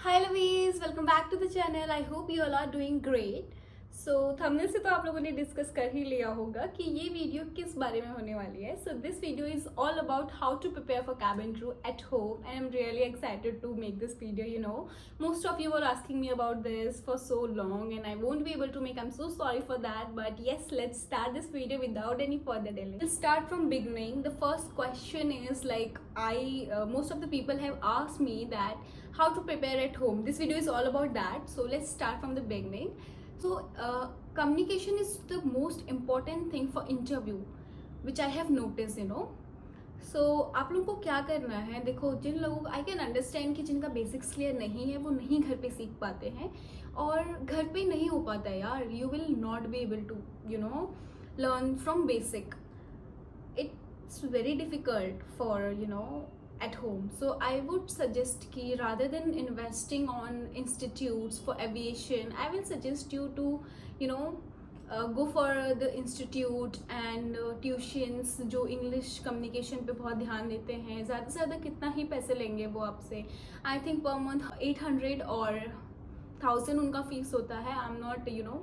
Hi Louise, welcome back to the channel. I hope you all are doing great. So thumbnail से तो आप लोगों ने discuss कर ही लिया होगा कि ये वीडियो किस बारे में होने वाली है. So this video is all about how to prepare for cabin crew at home, and I'm really excited to make this video. Most of you were asking me about this for so long, and I won't be able to make. I'm so sorry for that, but yes, let's start this video without any further delay. We'll start from beginning. The first question is most of the people have asked me that how to prepare at home. This video is all about that. So let's start from the beginning. So communication is the most important thing for interview, which I have noticed. So आप लोगों को क्या करना है, देखो जिन लोगों को I can understand कि जिनका बेसिक्स क्लियर नहीं है वो नहीं घर पे सीख पाते हैं, और घर पे नहीं हो पाता है यार. You will not be able to learn from basic. It's very difficult for at home. So I would suggest ki rather than investing on institutes for aviation, I will suggest you to go for the institute and tuitions जो English communication पे बहुत ध्यान देते हैं. ज़्यादा से ज़्यादा कितना ही पैसे लेंगे वो आपसे. आई थिंक पर मंथ 800 और 1000 उनका फीस होता है. I am not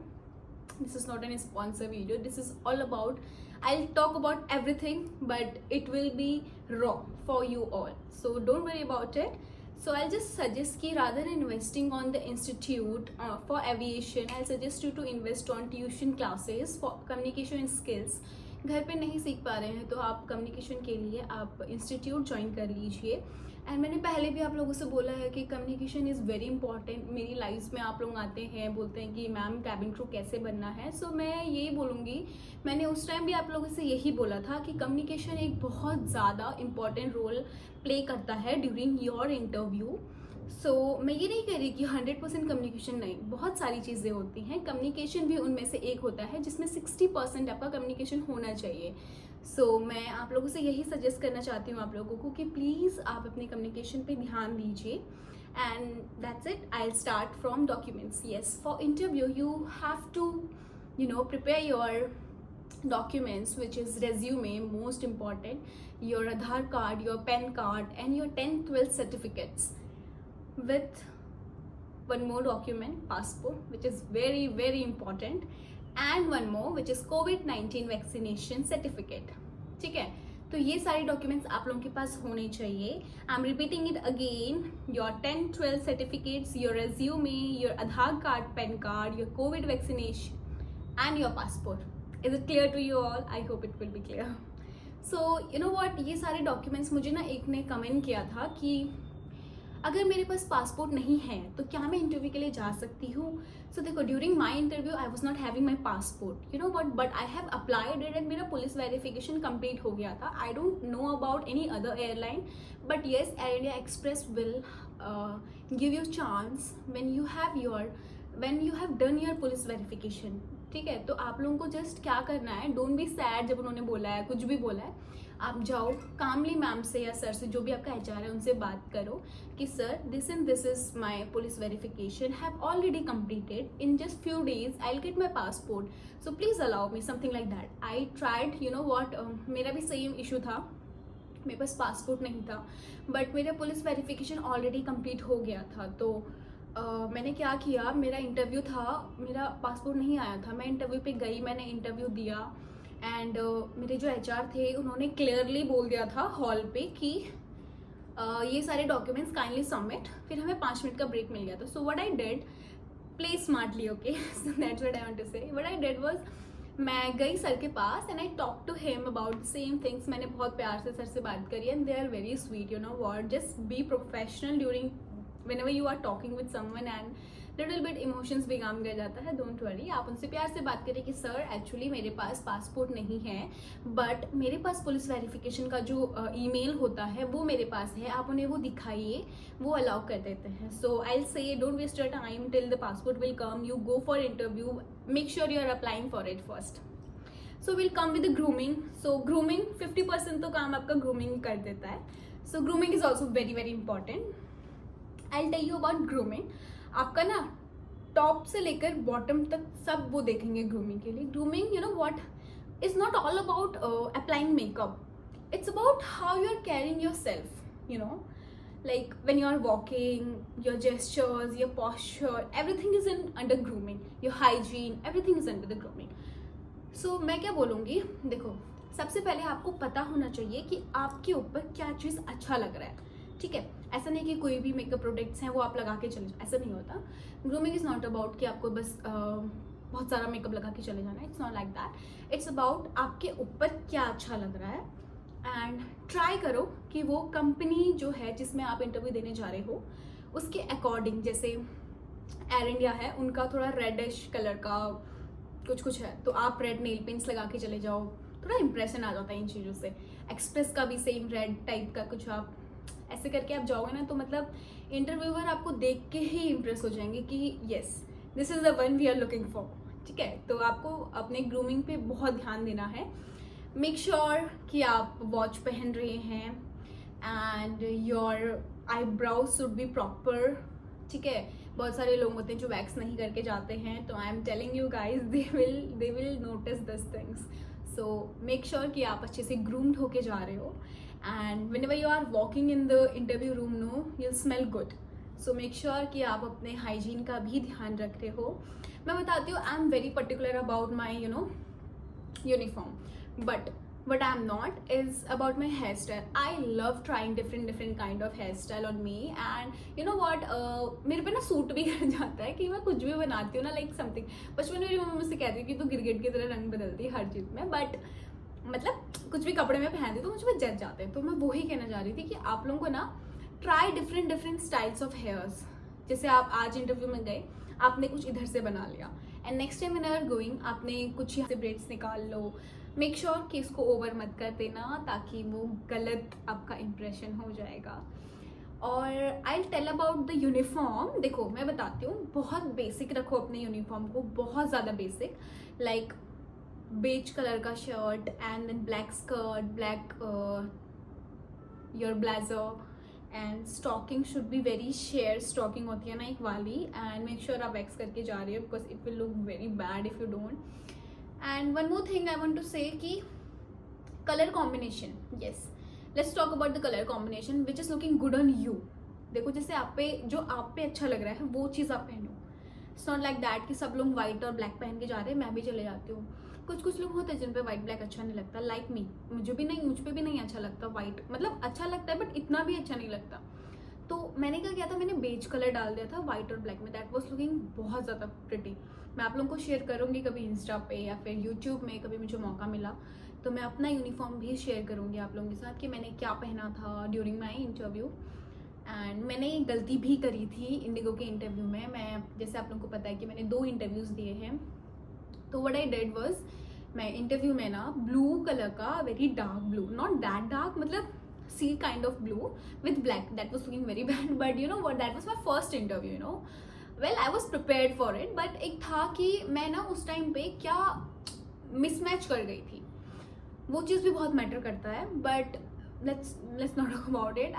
this is not an sponsor video. This is all about, I'll talk about everything, but it will be raw for you all, so don't worry about it. So I'll just suggest ki rather than investing on the institute for aviation, I'll suggest you to invest on tuition classes for communication skills. घर पे नहीं सीख पा रहे हैं तो आप communication के लिए आप इंस्टीट्यूट ज्वाइन कर लीजिए. एंड मैंने पहले भी आप लोगों से बोला है कि कम्युनिकेशन इज़ वेरी इंपॉर्टेंट. मेरी लाइफ में आप लोग आते हैं बोलते हैं कि मैम कैबिन क्रू कैसे बनना है. सो मैं यही बोलूँगी, मैंने उस टाइम भी आप लोगों से यही बोला था कि कम्युनिकेशन एक बहुत ज़्यादा इंपॉर्टेंट रोल प्ले करता है ड्यूरिंग योर इंटरव्यू. सो मैं ये नहीं कह रही कि 100% कम्युनिकेशन नहीं, बहुत सारी चीज़ें होती हैं. कम्युनिकेशन भी उनमें से एक होता है जिसमें 60% आपका कम्युनिकेशन होना चाहिए. सो मैं आप लोगों से यही सजेस्ट करना चाहती हूँ आप लोगों को कि प्लीज़ आप अपने कम्युनिकेशन पे ध्यान दीजिए. And that's it. I will start from documents. Yes, for interview you have to prepare your documents, which is resume, most important, your Aadhaar card, your PAN card, and your 10th 12th certificates, with one more document, passport, which is very very important, and one more which is COVID-19 vaccination certificate. ठीक है, तो ये सारे documents आप लोगों के पास होने चाहिए. I am repeating it again. Your 10th 12th certificates, your resume, your Aadhaar card, PAN card, your Covid vaccination and your passport. Is it clear to you all? I hope it will be clear. So you know what, ये सारे documents मुझे ना एक ने comment किया था कि अगर मेरे पास पासपोर्ट नहीं है तो क्या मैं इंटरव्यू के लिए जा सकती हूँ. सो देखो, during my interview I was not having my passport, you know what, but I have applied it and मेरा पुलिस वेरिफिकेशन कंप्लीट हो गया था. I don't know about any other airline, but yes, air India express will give you chance when you have done your police verification. ठीक है, तो आप लोगों को जस्ट क्या करना है, डोंट बी सैड जब उन्होंने बोला है, कुछ भी बोला है, आप जाओ कामली मैम से या सर से, जो भी आपका एचआर है उनसे बात करो कि sir this and this is my police verification have already completed. In just few days I will get my passport, so please allow me, something like that. I tried, you know what, मेरा भी same issue था. मेरे पास passport नहीं था but मेरा police verification already complete हो गया था. तो मैंने क्या किया, मेरा इंटरव्यू था, मेरा पासपोर्ट नहीं आया था, मैं इंटरव्यू पे गई, मैंने इंटरव्यू दिया. एंड मेरे जो एचआर थे उन्होंने क्लियरली बोल दिया था हॉल पे कि ये सारे डॉक्यूमेंट्स काइंडली सबमिट. फिर हमें 5 मिनट का ब्रेक मिल गया था. So what I did, play smartly, okay, so that's what I want to say. What I did was, मैं गई सर के पास and I talk to him about same things. मैंने बहुत प्यार से सर से बात करी and they are very sweet. You know what, just be professional during whenever you are talking with someone and little bit emotions भी काम कर जाता है. डोंट वरी, आप उनसे प्यार से बात करें कि सर एक्चुअली मेरे पास पासपोर्ट नहीं है बट मेरे पास पुलिस वेरिफिकेशन का जो ईमेल होता है वो मेरे पास है, आप उन्हें वो दिखाइए, वो अलाउ कर देते हैं. So I will say don't waste your time till the passport will come. You go for interview, make sure you are applying for it first. So will come with grooming. So grooming 50% तो काम आपका grooming कर देता है. So grooming is also very very important. I tell you about grooming. आपका ना top से लेकर बॉटम तक सब वो देखेंगे ग्रूमिंग के लिए. Grooming, you know what, is not all about applying makeup. It's about how you are carrying your self. You know, like when you are walking, your gestures, your posture, everything is in under grooming, your hygiene, everything is under the grooming. So मैं क्या बोलूँगी, देखो सबसे पहले आपको पता होना चाहिए कि आपके ऊपर क्या चीज़ अच्छा लग रहा है, ठीक है। ऐसा नहीं कि कोई भी मेकअप प्रोडक्ट्स हैं वो आप लगा के चले जाओ, ऐसा नहीं होता। ग्रूमिंग इज़ नॉट अबाउट कि आपको बस बहुत सारा मेकअप लगा के चले जाना है, it's not like that. It's about आपके ऊपर क्या अच्छा लग रहा है, एंड ट्राई करो कि वो कंपनी जो है जिसमें आप इंटरव्यू देने जा रहे हो उसके अकॉर्डिंग, जैसे एयर इंडिया है उनका थोड़ा रेडिश कलर का कुछ है, तो आप रेड नेल पेंट्स लगा के चले जाओ, थोड़ा इंप्रेशन आ जाता है इन चीज़ों से। एक्सप्रेस का भी सेम रेड टाइप का कुछ आप ऐसे करके आप जाओगे ना, तो मतलब इंटरव्यूअर आपको देख के ही इम्प्रेस हो जाएंगे कि yes this is the one we are looking for, ठीक है। तो आपको अपने ग्रूमिंग पे बहुत ध्यान देना है। मेक श्योर कि आप वॉच पहन रहे हैं and your eyebrow should be proper, ठीक है। बहुत सारे लोग होते हैं जो वैक्स नहीं करके जाते हैं, तो I am telling you guys they will notice this things. So make sure कि आप अच्छे से ग्रूम्ड होके जा रहे हो, and whenever you are walking in the interview room no you'll smell good. So make sure कि आप अपने हाइजीन का भी ध्यान रख रहे हो। मैं बताती हूँ, I am very particular about my uniform, but what I'm not is about my hairstyle. I love trying different kind of hairstyle on me, and you know what, मेरे पे ना सूट भी कर जाता है कि मैं कुछ भी बनाती हूँ ना, like something। बचपन में मेरी मम्मी मुझसे कहती है कि तू गिरगिट की तरह रंग बदलती है हर चीज़ में, बट मतलब कुछ भी कपड़े में पहनती तो मुझ पर जच जाते हैं। तो मैं वही कहना चाह रही थी कि आप लोगों को ना try different styles of hairs. जैसे आप आज इंटरव्यू में गए, आपने कुछ इधर से बना लिया, and next time when going आपने कुछ यहाँ से ब्रेड्स निकाल लो। मेक श्योर कि इसको ओवर मत कर देना, ताकि वो गलत आपका इम्प्रेशन हो जाएगा। और I tell about the uniform. देखो मैं बताती हूँ, बहुत बेसिक रखो अपने यूनिफॉर्म को, बहुत ज़्यादा बेसिक, लाइक बेज कलर का shirt and then black skirt, black your blazer, and stocking should be very sheer stocking होती है ना एक वाली, एंड मेक श्योर आप वैक्स करके जा रही हो, because it will look very bad if you don't. And one more thing I want to say कि colour combination, yes let's talk about the colour combination which is looking good on you. देखो जैसे आप पे जो आप पे अच्छा लग रहा है वो चीज़ आप पहनो। इट्स नॉट लाइक दैट कि सब लोग व्हाइट और ब्लैक पहन के जा रहे हैं, मैं भी चले जाती हूँ। कुछ लोग होते हैं जिन पे व्हाइट ब्लैक अच्छा नहीं लगता, लाइक मी, मुझ पे भी नहीं अच्छा लगता व्हाइट, मतलब अच्छा लगता है बट इतना भी अच्छा नहीं लगता। तो मैंने क्या किया था, मैंने बेज कलर डाल दिया था व्हाइट और ब्लैक में, दैट वाज लुकिंग बहुत ज़्यादा प्रिटी। मैं आप लोगों को शेयर करूँगी कभी इंस्टा पे या फिर यूट्यूब में, कभी मुझे मौका मिला तो मैं अपना यूनिफॉर्म भी शेयर करूँगी आप लोगों के साथ कि मैंने क्या पहना था ड्यूरिंग माई इंटरव्यू। एंड मैंने गलती भी करी थी इंडिगो के इंटरव्यू में। मैं जैसे आप लोगों को पता है कि मैंने 2 इंटरव्यूज़ दिए हैं, तो व्हाट आई डिड वाज, मैं इंटरव्यू में ना ब्लू कलर का, very dark blue, not that dark, मतलब sea kind of blue with black, that was looking very bad, but you know what, that was my first interview, you know well I was prepared for it. But एक था कि मैं ना उस time पे क्या mismatch कर गई थी, वो चीज़ भी बहुत मैटर करता है, but let's not talk about it,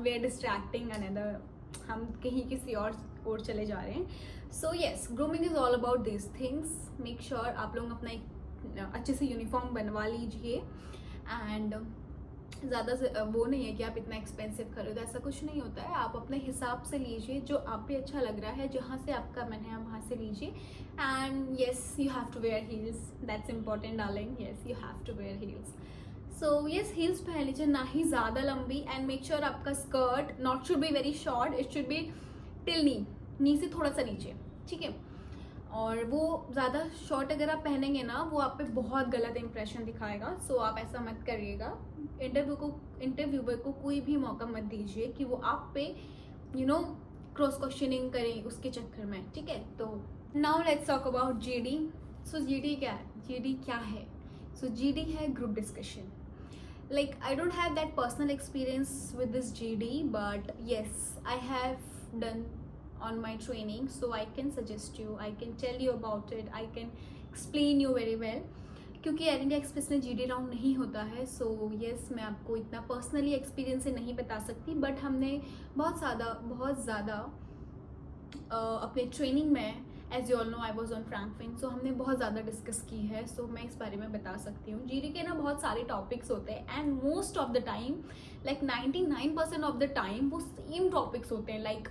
we are distracting another, हम कहीं किसी और चले जा रहे हैं। So yes, grooming is all about this things. Make sure आप लोग अपना एक अच्छे से यूनिफॉर्म बनवा लीजिए, एंड ज़्यादा से वो नहीं है कि आप इतना एक्सपेंसिव खरीदो, ऐसा कुछ नहीं होता है। आप अपने हिसाब से लीजिए, जो आप पे अच्छा लग रहा है, जहाँ से आपका मन है आप वहाँ से लीजिए। And yes you have to wear heels, that's important darling, yes you have to wear heels. So yes heels पहन लीजिए, ना ही ज़्यादा लंबी, एंड मेक श्योर आपका skirt not should be very short, it should be till knee से थोड़ा सा नीचे, ठीक है। और वो ज़्यादा शॉर्ट अगर आप पहनेंगे ना, वो आप पे बहुत गलत इंप्रेशन दिखाएगा। सो आप ऐसा मत करिएगा। इंटरव्यूअर को कोई भी मौका मत दीजिए कि वो आप पे क्रॉस क्वेश्चनिंग करें उसके चक्कर में, ठीक है। तो now let's talk about GD. So GD क्या है, जीडी क्या है? सो जीडी है group discussion. Like I don't have that personal experience with this GD, but yes, I have done on my training, so I can suggest you, I can tell you about it, I can explain you very well. क्योंकि air India express में GD round नहीं होता है, सो yes मैं आपको इतना personally experience से नहीं बता सकती, बट हमने बहुत ज़्यादा अपने ट्रेनिंग में as you all know I was on फ्रैंकफिन, सो हमने बहुत ज़्यादा डिस्कस की है, सो मैं इस बारे में बता सकती हूँ। जीडी के ना बहुत सारे टॉपिक्स होते हैं and most of the time like 99% of the time वो सेम टॉपिक्स होते हैं, लाइक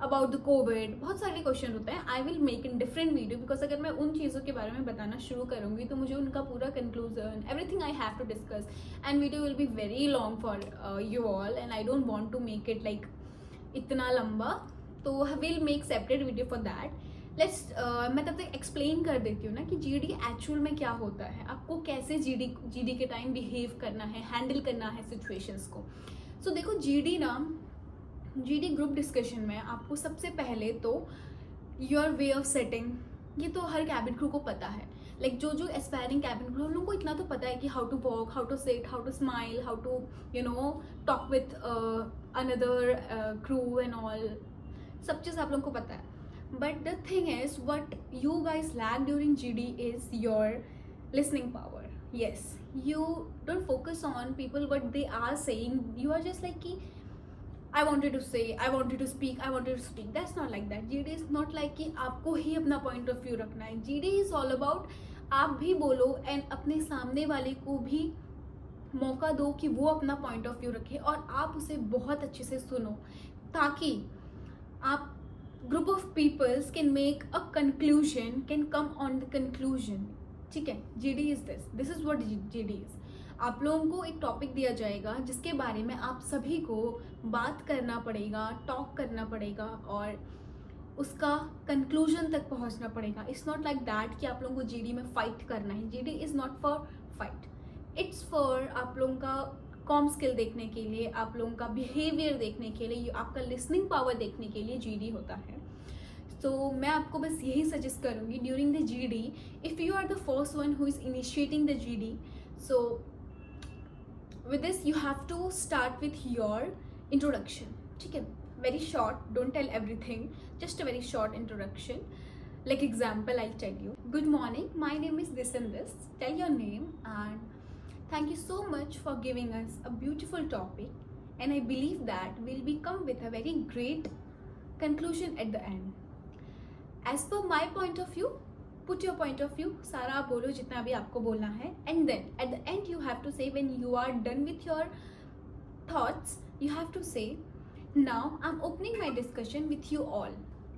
अबाउट द कोविड, बहुत सारे क्वेश्चन होते हैं। I will make in different video because अगर मैं उन चीज़ों के बारे में बताना शुरू करूँगी तो मुझे उनका पूरा conclusion everything I have to discuss and video will be very long for you all and I don't want to make it like इतना लंबा, तो will make separate video for that. Let's मैं तब तक एक्सप्लेन कर देती हूँ ना कि जीडी एक्चुअल में क्या होता है, आपको कैसे जीडी के टाइम बिहेव करना है, हैंडल करना है सिचुएशंस को। सो देखो जीडी ग्रुप डिस्कशन में आपको सबसे पहले तो योर वे ऑफ सेटिंग, ये तो हर कैबिन क्रू को पता है, लाइक जो एस्पायरिंग कैबिन क्रू उन लोगों को इतना तो पता है कि how to walk, how to sit, how to smile, how to talk with another crew and all, सब चीज़ आप लोगों को पता है। But the thing is what you guys lack during GD is your listening power. Yes, you don't focus on people what they are saying, you are just like कि I wanted to say, I wanted to speak, I wanted to speak. That's not like that. GD is not like कि आपको ही अपना point of view रखना है. GD is all about आप भी बोलो and अपने सामने वाले को भी मौका दो कि वो अपना point of view रखे और आप उसे बहुत अच्छे से सुनो, ताकि आप group of peoples can make a conclusion, can come on the conclusion. ठीक है, GD is this. This is what GD is. आप लोगों को एक टॉपिक दिया जाएगा जिसके बारे में आप सभी को बात करना पड़ेगा, टॉक करना पड़ेगा और उसका कंक्लूजन तक पहुंचना पड़ेगा। इट्स नॉट लाइक दैट कि आप लोगों को जीडी में फाइट करना है। GD is not for fight, it's for आप लोगों का कॉम स्किल देखने के लिए, आप लोगों का बिहेवियर देखने के लिए, आपका लिसनिंग पावर देखने के लिए जीडी होता है। तो मैं आपको बस यही सजेस्ट करूँगी during the GD, if you are the first one who is initiating the GD, so with this you have to start with your introduction. ठीक है, very short, don't tell everything, just a very short introduction. Like example, I'll tell you, good morning, my name is this and this, tell your name and thank you so much for giving us a beautiful topic and I believe that we'll become with a very great conclusion at the end. As per my point of view, put your point of view, सारा आप बोलो जितना भी आपको बोलना है, and then at the end you have to say, when you are done with your thoughts, you have to say, now I'm opening my discussion with you all.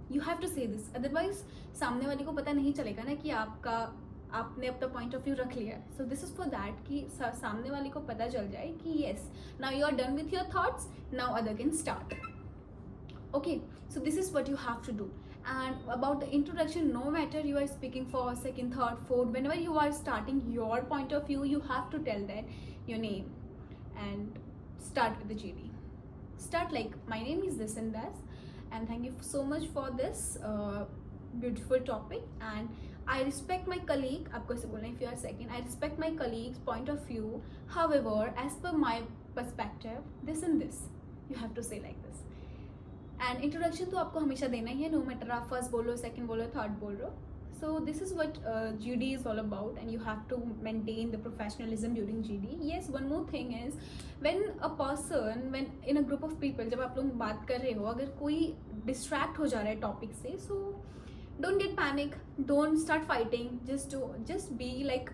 You have to say this, otherwise सामने वाले को पता नहीं चलेगा ना कि आपने अपना पॉइंट ऑफ व्यू रख लिया है। So this is for that कि सामने वाले को पता चल जाए कि yes, now you are done with your thoughts, now other can start. Okay, so this is what you have to do. And about the introduction, no matter you are speaking for second, third, fourth, whenever you are starting your point of view, you have to tell that your name and start with the GD. Start like, my name is this and this and thank you so much for this beautiful topic and I respect my colleague, आपको ऐसे बोलना है, if you are second, I respect my colleague's point of view, however as per my perspective this and this, you have to say like this. And introduction तो आपको हमेशा देना ही है, no matter आप फर्स्ट बोल रहे हो, सेकंड बोल रहे हो, थर्ड बोल रहे हो. So this is what GD is all about and you have to maintain the professionalism during GD. Yes, one more thing is when a person, when in a group of people, जब आप लोग बात कर रहे हो, अगर कोई distract हो जा रहा है टॉपिक से, so don't get panic, don't start fighting, just be like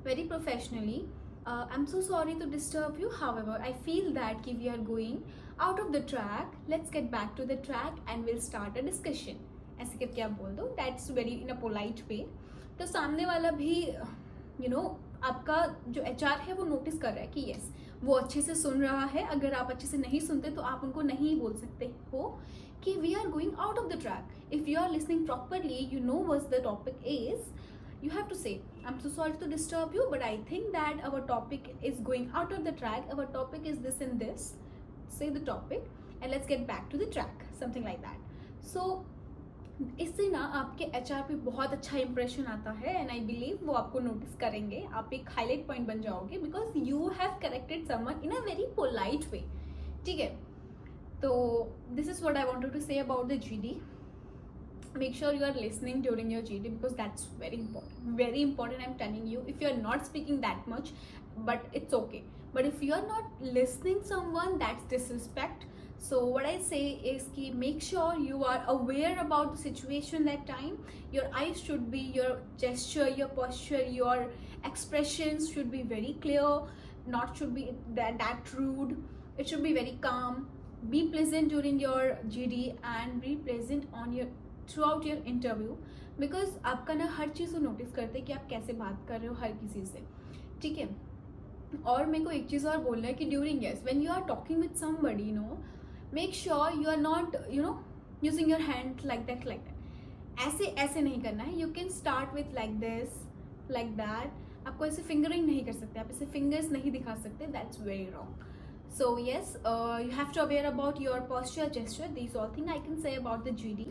very professionally. I'm so sorry to disturb you, however I feel that we are going out of the track, let's get back to the track and we'll start a discussion. ऐसे करके आप बोल दो, that's very in a polite way. तो सामने वाला भी आपका जो HR है वो नोटिस कर रहा है कि yes, वो अच्छे से सुन रहा है. अगर आप अच्छे से नहीं सुनते तो आप उनको नहीं बोल सकते हो कि we are going out of the track. If you are listening properly, you know what the topic is. You have to say, I'm so sorry to disturb you, but I think that our topic is going out of the track. Our topic is this and this. Say the topic and let's get back to the track. Something like that. So, इससे ना आपके HR पे बहुत अच्छा impression आता है and I believe वो आपको नोटिस करेंगे. आप एक हाईलाइट पॉइंट बन जाओगे because you have corrected someone in a very polite way. ठीक है, तो this is what I wanted to say about the GD. Make sure you are listening during your GD because that's very important. I'm telling you, if you are not speaking that much, but it's okay. But if you are not listening someone, that's disrespect. So what I say is ki make sure you are aware about the situation that time. Your eyes should be, your gesture, your posture, your expressions should be very clear, not should be that rude. It should be very calm. Be pleasant during your GD and be pleasant on your throughout your interview, because आपका ना हर चीज़ को notice करते हैं कि आप कैसे बात कर रहे हो हर किसी से, ठीक है. और मेरे को एक चीज़ और बोलना है कि during yes when you are talking with somebody, you know, make sure you are not, you know, using your hand like that. ऐसे ऐसे नहीं करना है. You can start with like this, like that. आपको ऐसे फिंगरिंग नहीं कर सकते, आप ऐसे फिंगर्स नहीं दिखा सकते. That's very wrong. So yes, you have to aware about your posture, gesture. These all things I can say about the GD.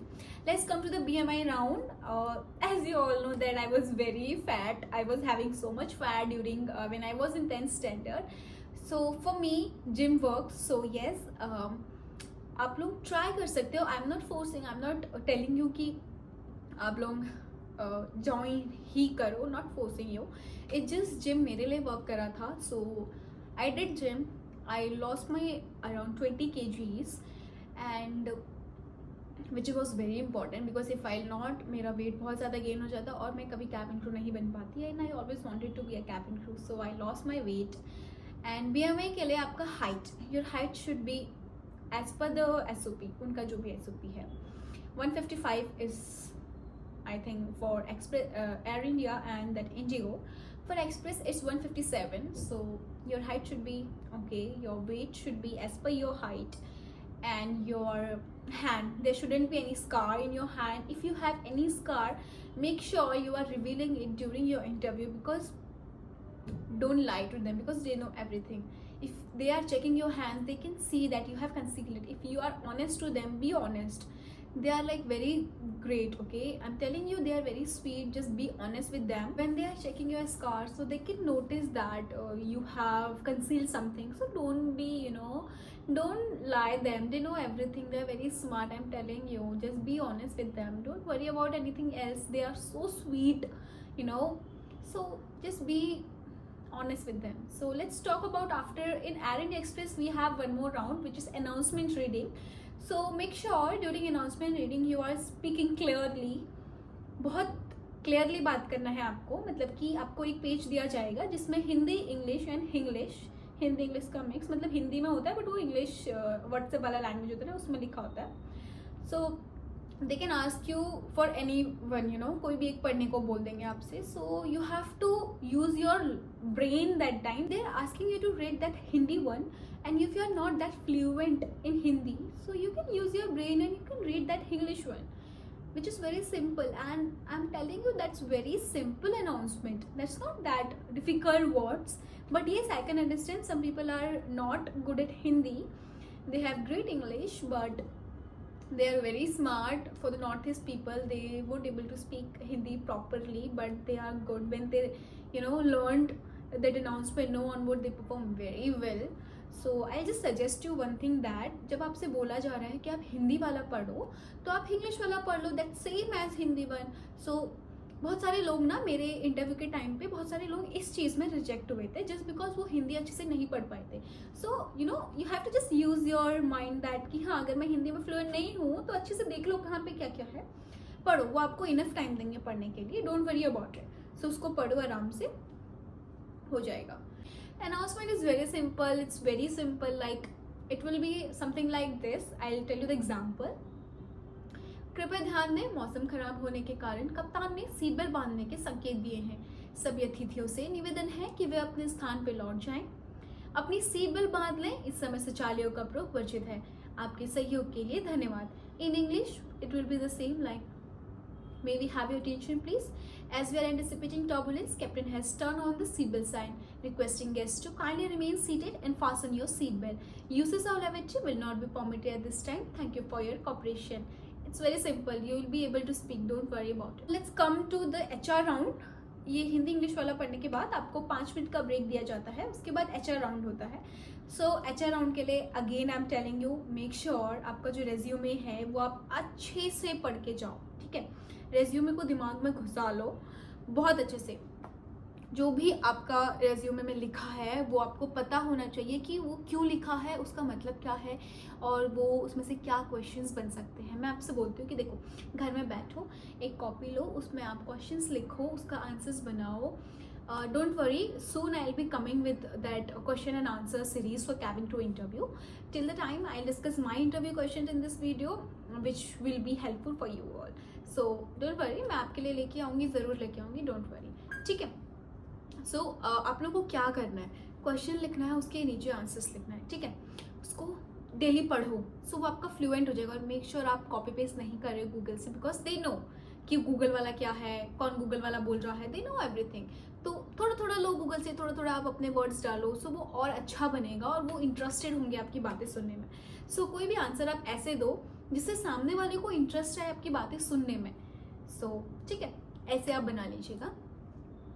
Let's come to the BMI round. As you all know that I was very fat. I was having so much fat during when I was in 10th standard. So for me, gym works. So yes, आप लोग try कर सकते हो. I'm not forcing. I'm not telling you कि आप लोग join ही करो. Not forcing you. It just gym मेरे लिए work करा था. So I did gym. I lost my around 20 kgs and which was very important because if I'll not, मेरा weight बहुत ज़्यादा gain हो जाता और मैं कभी cabin crew नहीं बन पाती. and I always wanted to be a cabin crew, so I lost my weight. and BMI के लिए आपका height, your height should be as per the SOP, उनका जो भी SOP है. 155 is I think for Air India and that Indigo. For Express it's 157. So your height should be okay, your weight should be as per your height. And your hand, there shouldn't be any scar in your hand. If you have any scar, make sure you are revealing it during your interview, because don't lie to them because they know everything. If they are checking your hand, they can see that you have concealed it. If you are honest to them, be honest. They are like very great, okay, I'm telling you, they are very sweet. Just be honest with them when they are checking your scars, so they can notice that you have concealed something. So don't be, you know, don't lie them. They know everything, they are very smart. I'm telling you, just be honest with them. Don't worry about anything else. They are so sweet, you know, so just be honest with them. So let's talk about after in Air India Express we have one more round, which is announcement reading. So make sure during announcement reading you are speaking clearly. बहुत clearly बात करना है आपको. मतलब कि आपको एक page दिया जाएगा जिसमें Hindi, English and Hinglish, Hindi English का मिक्स, मतलब हिंदी में होता है बट वो इंग्लिश व्हाट्सएप वाला लैंग्वेज होता है उसमें लिखा होता है. So they can ask you for any one, you know, कोई भी एक पढ़ने को बोल देंगे आपसे. So you have to use your brain that time. They are asking you to read that Hindi one. And if you are not that fluent in Hindi, so you can use your brain and you can read that English one, which is very simple. And I'm telling you, that's very simple announcement. That's not that difficult words. But yes, I can understand some people are not good at Hindi. They have great English, but they are very smart. For the Northeast people, they won't able to speak Hindi properly, but they are good when they, you know, learned that announcement, know on what they perform very well. So I just suggest you one thing that जब आपसे बोला जा रहा है कि आप हिंदी वाला पढ़ो तो आप इंग्लिश वाला पढ़ लो, that same as Hindi one. So बहुत सारे लोग ना मेरे इंटरव्यू के टाइम पे बहुत सारे लोग इस चीज़ में रिजेक्ट हुए थे जस्ट बिकॉज वो हिंदी अच्छे से नहीं पढ़ पाए थे. So you know, you have to just use your mind that कि हाँ, अगर मैं हिंदी में फ्लुएंट नहीं हूँ तो अच्छे से देख लो कहाँ पे क्या क्या है, पढ़ो. वो आपको इनफ टाइम देंगे पढ़ने के लिए. Don't worry about it. So उसको पढ़ो, आराम से हो जाएगा. Announcement is very simple. It's very simple. Like it will be something like this. I'll tell you the example. कृपया ध्यान दें, मौसम खराब होने के कारण कप्तान ने सीट बेल्ट बांधने के संकेत दिए हैं. सभी अतिथियों से निवेदन है कि वे अपने स्थान पर लौट जाएं. अपनी सीट बेल्ट बांध लें. इस समय शौचालयों का प्रयोग वर्जित है. आपके सहयोग के लिए धन्यवाद. In English, it will be the same like, may we have your attention please? As we are anticipating turbulence, Captain has turned on the seatbelt sign, requesting guests to kindly remain seated and fasten your seatbelt. Uses of levity will not be permitted at this time. Thank you for your cooperation. It's very simple. You will be able to speak. Don't worry about it. Let's come to the HR round. ये Hindi English वाला पढ़ने के बाद आपको 5 minute का break दिया जाता है. उसके बाद HR राउंड होता है. सो HR राउंड के लिए again I am telling you, make sure आपका जो रेज्यूमे है वो आप अच्छे से पढ़ के जाओ. ठीक है, रेज्यूमे को दिमाग में घुसा लो बहुत अच्छे से. जो भी आपका रेज्यूमे में लिखा है वो आपको पता होना चाहिए कि वो क्यों लिखा है, उसका मतलब क्या है, और वो उसमें से क्या क्वेश्चंस बन सकते हैं। मैं आपसे बोलती हूँ कि देखो, घर में बैठो, एक कॉपी लो, उसमें आप क्वेश्चंस लिखो, उसका आंसर्स बनाओ। Don't worry, soon I'll be coming with that question and answer series for cabin crew interview. Till the time, I'll discuss my interview questions in this video, which will be helpful for you all. So don't worry, मैं आपके लिए लेके आऊँगी, ज़रूर लेके आऊँगी, don't worry, ठीक है। सो आप लोगों को क्या करना है, क्वेश्चन लिखना है, उसके नीचे आंसर्स लिखना है, ठीक है। उसको डेली पढ़ो, सो वो आपका फ्लुएंट हो जाएगा। और मेक श्योर आप कॉपी पेस्ट नहीं कर रहे हो गूगल से, बिकॉज दे नो कि गूगल वाला क्या है, कौन गूगल वाला बोल रहा है, दे नो एवरीथिंग। तो थोड़ा थोड़ा लो गूगल से, थोड़ा थोड़ा आप अपने वर्ड्स डालो, सो वो और अच्छा बनेगा और वो इंटरेस्टेड होंगे आपकी बातें सुनने में। सो कोई भी आंसर आप ऐसे दो जिससे सामने वाले को इंटरेस्ट है आपकी बातें सुनने में। सो ठीक है, ऐसे आप बना लीजिएगा।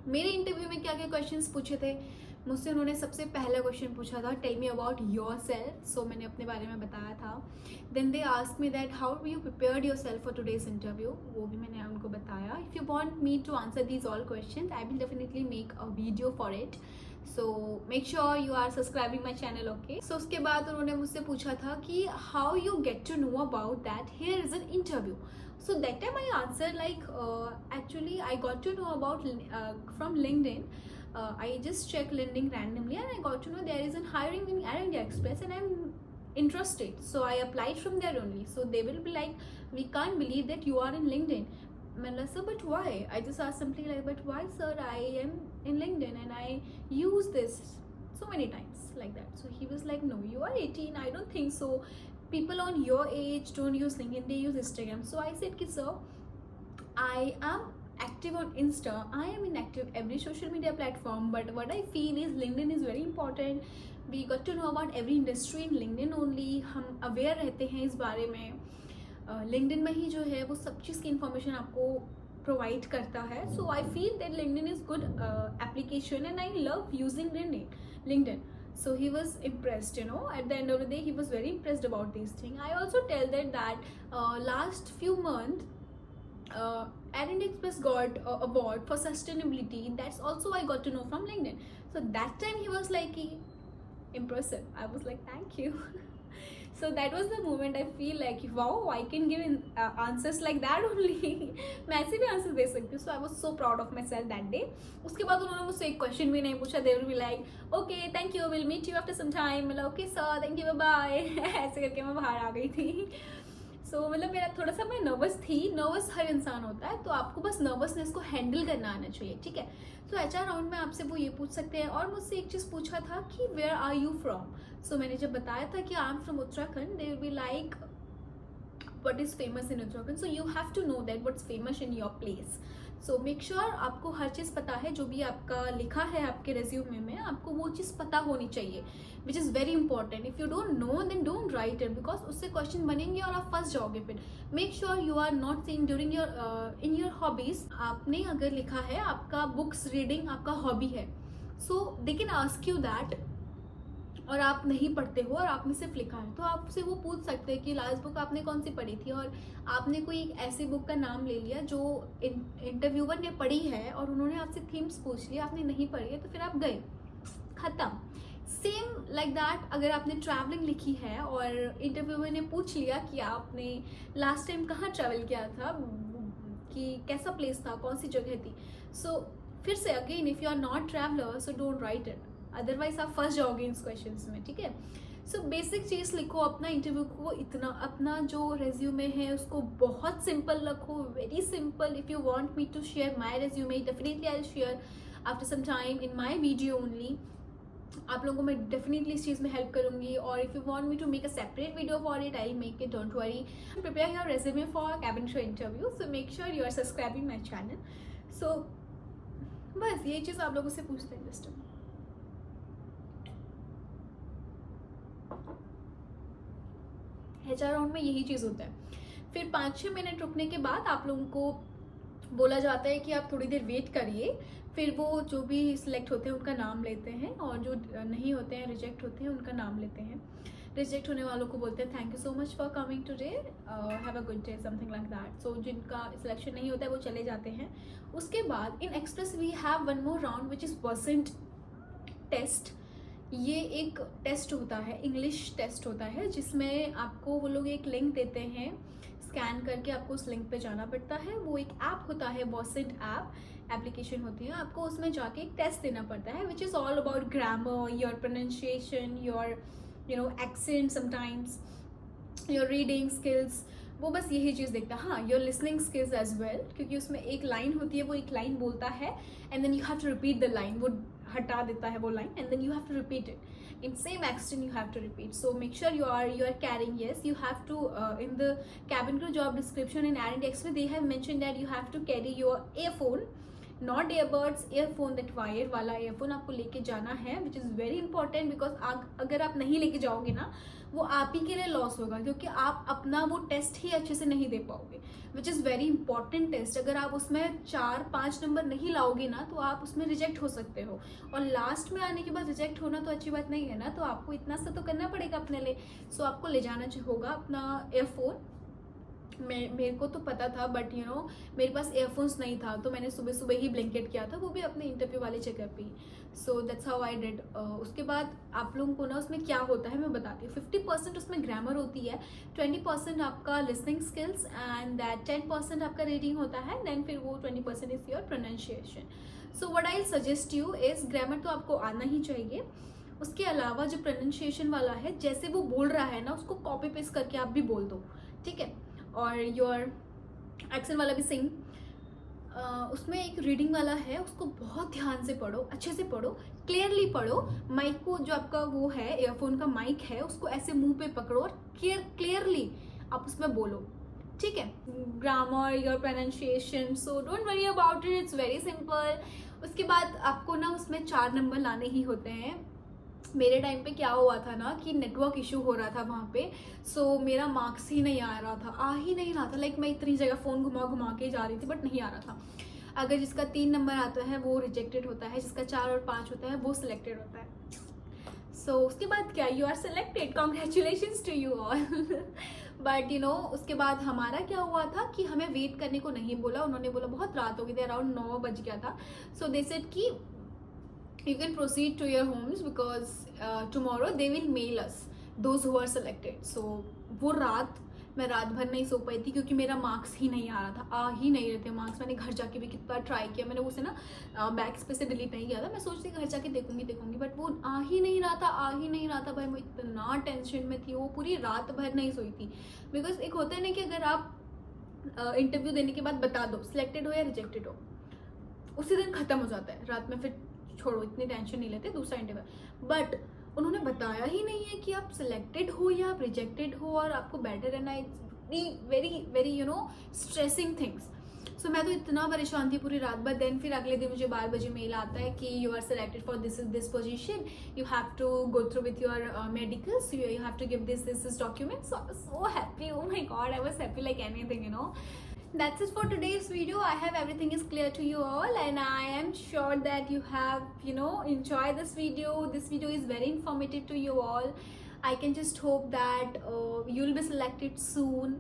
मेरे इंटरव्यू में क्या क्या क्वेश्चंस पूछे थे मुझसे, उन्होंने सबसे पहला क्वेश्चन पूछा था, tell me about yourself. So मैंने अपने बारे में बताया था। Then they ask me that how you prepared yourself for today's interview, वो भी मैंने उनको बताया। If you want me to answer these all question, I will definitely make a video for it. So make sure you are subscribing my channel, okay. So उसके बाद उन्होंने मुझसे पूछा था कि how you get to know about that here is an interview. So that time I answered like, actually I got to know about from LinkedIn. I just checked LinkedIn randomly and I got to know there is a hiring in Air India Express and I'm interested. So I applied from there only. So they will be like, we can't believe that you are in LinkedIn. Mela sir, but why? I just asked something like, but why sir, I am in LinkedIn and I use this so many times like that. So he was like, no, you are 18, I don't think so. People on your age don't use LinkedIn, they use Instagram. So I said ki sir, I am active on Insta, I am inactive every social media platform, but what I feel is LinkedIn is very important. We got to know about every industry in LinkedIn only. हम aware रहते हैं इस बारे में। LinkedIn में ही जो है वो सब चीज़ की इंफॉर्मेशन आपको प्रोवाइड करता है। So I feel that LinkedIn is good application and I love using LinkedIn. So he was impressed, you know, at the end of the day he was very impressed about these things. I also tell that last few months Air India Express got award for sustainability. That's also I got to know from LinkedIn. So that time he was like impressive. I was like thank you. So that was the moment I feel like wow, I can give answers like that only. मैं ऐसे भी answer दे सकती हूँ. So I was so proud of myself that day. उसके बाद उन्होंने मुझसे एक क्वेश्चन भी नहीं पूछा. They will be like, okay, thank you, we'll meet you after some time. मतलब okay sir, thank you, bye bye. ऐसे करके मैं बाहर आ गई थी. सो मतलब मेरा थोड़ा सा मैं नर्वस थी. नर्वस हर इंसान होता है, तो आपको बस नर्वसनेस को हैंडल करना आना चाहिए, ठीक है। तो HR राउंड में आपसे वो ये पूछ सकते हैं। और मुझसे एक चीज़ पूछा था कि वेयर आर यू फ्रॉम। सो मैंने जब बताया था कि I am from Uttarakhand, they will be like what is famous in Uttarakhand, so you have to know that what's famous in your place. So make sure आपको हर चीज़ पता है, जो भी आपका लिखा है आपके रेज्यूमे में आपको वो चीज़ पता होनी चाहिए, which is very important. If you don't know then don't write it, because उससे क्वेश्चन बनेंगे और आप फंस जाओगे फिर. Make sure you are not saying during your in your hobbies. आपने अगर लिखा है आपका बुक्स रीडिंग आपका हॉबी है, so they can ask you that, और आप नहीं पढ़ते हो और आपने सिर्फ लिखा है, तो आपसे वो पूछ सकते हैं कि लास्ट बुक आपने कौन सी पढ़ी थी, और आपने कोई ऐसी बुक का नाम ले लिया जो इंटरव्यूअर ने पढ़ी है और उन्होंने आपसे थीम्स पूछ लिया, आपने नहीं पढ़ी है, तो फिर आप गए, ख़त्म। सेम लाइक दैट, अगर आपने ट्रैवलिंग लिखी है और इंटरव्यूअर ने पूछ लिया कि आपने लास्ट टाइम कहाँ ट्रैवल किया था, कि कैसा प्लेस था, कौन सी जगह थी, सो फिर से again if you are not traveller so don't write it, otherwise आप फंस जाओगे इन क्वेश्चंस में, ठीक है। सो बेसिक चीज़ लिखो, अपना इंटरव्यू को इतना, अपना जो रेज्यूमे है उसको बहुत सिंपल रखो, very simple. If you want me to share my resume, definitely I will share after some time in my video only. आप लोगों को मैं डेफिनेटली इस चीज़ में हेल्प करूंगी, और if you want me to make a separate video for it, I make it, don't worry. Prepare your resume for cabin crew interview, so make sure you are subscribing my channel. So बस ये चीज़ आप लोगों से पूछते हैं list में। HR round में यही चीज़ होता है। फिर 5-6 मिनट रुकने के बाद आप लोगों को बोला जाता है कि आप थोड़ी देर वेट करिए, फिर वो जो भी सिलेक्ट होते हैं उनका नाम लेते हैं, और जो नहीं होते हैं, रिजेक्ट होते हैं, उनका नाम लेते हैं। रिजेक्ट होने वालों को बोलते हैं thank you so much for coming today, have a good day, something like that. So जिनका सिलेक्शन नहीं होता है वो चले जाते हैं. उसके बाद in express we have one more round which is percent test. ये एक टेस्ट होता है, इंग्लिश टेस्ट होता है, जिसमें आपको वो लोग एक लिंक देते हैं, स्कैन करके आपको उस लिंक पे जाना पड़ता है. वो एक ऐप होता है, बॉसेंट ऐप एप्लीकेशन होती है. आपको उसमें जाके एक टेस्ट देना पड़ता है which is all about grammar, your pronunciation, your accent, sometimes your reading skills. वो बस यही चीज़ देखता है. हाँ, your listening skills as well, क्योंकि उसमें एक लाइन होती है, वो एक लाइन बोलता है and then you have to repeat the line. वो हटा देता है वो line and then you have to repeat it in same extent. You have to repeat. So make sure you are carrying. Yes, you have to in the cabin crew job description in R&D Express they have mentioned that you have to carry your earphone, not earbuds, earphone. That wire वाला earphone आपको लेके जाना है, which is very important. Because अगर आप नहीं लेके जाओगे ना, वो आप ही के लिए लॉस होगा, क्योंकि आप अपना वो टेस्ट ही अच्छे से नहीं दे पाओगे, which is very important test. अगर आप उसमें 4-5 नंबर नहीं लाओगे ना, तो आप उसमें रिजेक्ट हो सकते हो. और लास्ट में आने के बाद रिजेक्ट होना तो अच्छी बात नहीं है ना, तो आपको इतना सा तो करना पड़ेगा अपने लिए. सो आपको ले जाना होगा अपना एयरफोन. मेरे को तो पता था, बट मेरे पास एयरफोन्स नहीं था, तो मैंने सुबह सुबह ही ब्लैंकेट किया था, वो भी अपने इंटरव्यू वाले checkup he. So that's how I did. उसके बाद आप लोगों को ना उसमें क्या होता है मैं बताती हूँ. 50% उसमें ग्रामर होती है, 20% आपका लिसनिंग स्किल्स एंड दैट 10% आपका रीडिंग होता है. देन फिर वो 20% is your pronunciation. So what I suggest you is, grammar तो आपको आना ही चाहिए. उसके अलावा जो प्रोनाउंसिएशन वाला है, जैसे वो बोल रहा है ना, उसको कॉपी पेस्ट करके आप भी बोल दो, ठीक है. और योर एक्सेंट वाला भी सेम. उसमें एक रीडिंग वाला है, उसको बहुत ध्यान से पढ़ो, अच्छे से पढ़ो, क्लियरली पढ़ो. माइक को, जो आपका वो है एयरफोन का माइक है, उसको ऐसे मुंह पे पकड़ो और क्लियरली आप उसमें बोलो, ठीक है. Grammar, your pronunciation, so don't worry about it, it's very simple. उसके बाद आपको ना उसमें 4 नंबर लाने ही होते हैं. मेरे टाइम पे क्या हुआ था ना कि नेटवर्क इशू हो रहा था वहाँ पे. सो मेरा मार्क्स ही नहीं आ रहा था, आ ही नहीं रहा था. लाइक मैं इतनी जगह फ़ोन घुमा घुमा के जा रही थी, बट नहीं आ रहा था. अगर जिसका 3 नंबर आता है वो रिजेक्टेड होता है, जिसका 4 और 5 होता है वो सिलेक्टेड होता है. सो उसके बाद क्या, you are selected, congratulations to you all. But उसके बाद हमारा क्या हुआ था कि हमें वेट करने को नहीं बोला. उन्होंने बोला, बहुत रात हो गई थी, अराउंड 9 बज गया था. सो दे सेड कि you can proceed to your homes because tomorrow they will mail us those who are selected. So वो मैं रात भर नहीं सो पाई थी, क्योंकि मेरा मार्क्स ही नहीं आ रहा था, आ ही नहीं रहे थे मार्क्स. मैंने घर जाके भी कितना ट्राई किया, मैंने उसे ना बैक स्पेस से डिलीट नहीं किया था. मैं सोचती घर जाके देखूंगी, बट वो आ ही नहीं रहा था. भाई मैं इतना टेंशन में थी, वो पूरी रात भर नहीं सोई थी. बिकॉज एक होता है ना कि अगर आप इंटरव्यू देने के बाद बता दो सिलेक्टेड हो या रिजेक्टेड हो, उसी दिन खत्म हो जाता है. रात में फिर छोड़ो, इतनी टेंशन नहीं लेते दूसरा इंटरव्यू. बट उन्होंने बताया ही नहीं है कि आप सिलेक्टेड हो या आप रिजेक्टेड हो, और आपको बेटर रहना. It's very very stressing things. So मैं तो इतना परेशान थी पूरी रात भर. देन फिर अगले दिन मुझे 12 बजे मेल आता है कि you are selected for this position, you have to go through with your medicals, you have to give this document. So happy, oh my god, I was happy like anything. That's it for today's video. I have everything is clear to you all, and I am sure that you have enjoyed this video. This video is very informative to you all. I can just hope that you'll be selected soon,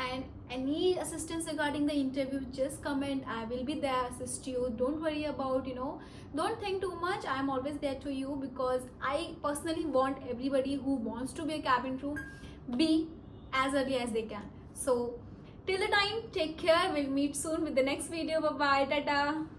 and any assistance regarding the interview, just comment. I will be there, assist you. Don't worry about don't think too much. I am always there to you, because I personally want everybody who wants to be a cabin crew be as early as they can. So till the time, take care. We'll meet soon with the next video. Bye bye, tata.